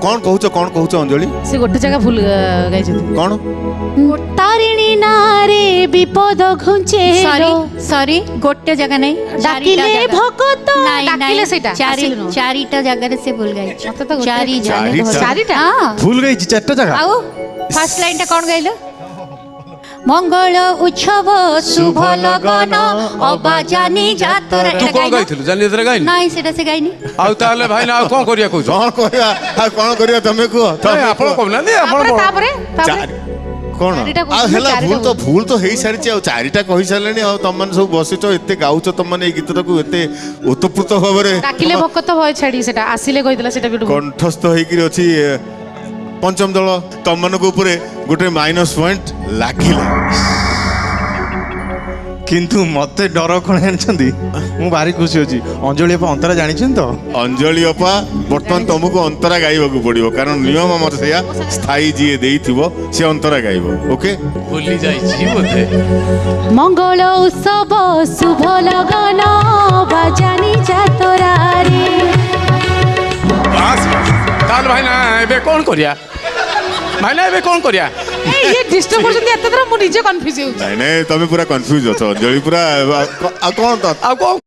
कौन कहूच अंजलि से गोटे जगह भूल गाई कौन तारिणी नारे विपद घुंचे सॉरी गोटे जगह नहीं डाकिले भगत डाकिले सेटा चारिटा जगह से भूल गई मते तो चारि चारिटा भूल गई चारटा जगह आओ फर्स्ट लाइन टा कौन गाइलो मंगल उत्सव शुभ लगन अबाजानी जातरा तू कौन गाइथिलु जानि एतरा गाइनी नहीं सेटा से गाइनी आउ ताले भाई ना कौन करिया कहू कौन करिया तमे को आपण कहना दे आपण तापरे कौन भूल तो हेई सारी चारिटा कहि सारलेनी आ तम मन सब बसिचो एते गाउचो तम मन ए गीतटा को एते ओतप्रुत भाबरे डाकिले भगत भय छाडी सेटा आसिले कहितला सेटा बिटु कंठस्थ होई कि अछि पंचम दल तम मन को ऊपर गोटे माइनस पॉइंट लागिला किंतु मते डर कोन जानछंती मु भारी खुशी होची अंजलि अपा अंतरा जानिछन तो अंजलि अपा बर्तमान तुमको अंतरा गाइबा पड़ो कारण नियम मत से स्थायी जी देइथिबो से अंतरा गाइबो ओके भूली जाई बोले मंगल उत्सव शुभ लगन बाजानी जातरा रे बस ताल भाई ना एबे कौन करिया भाई ना एबे कौन करिया ये डिस्टर्ब करछन एते तरह मु निजे कंफ्यूज हो नहीं नहीं तमे पूरा कंफ्यूज हो अंजलि पूरा आ कौन तो आ कौन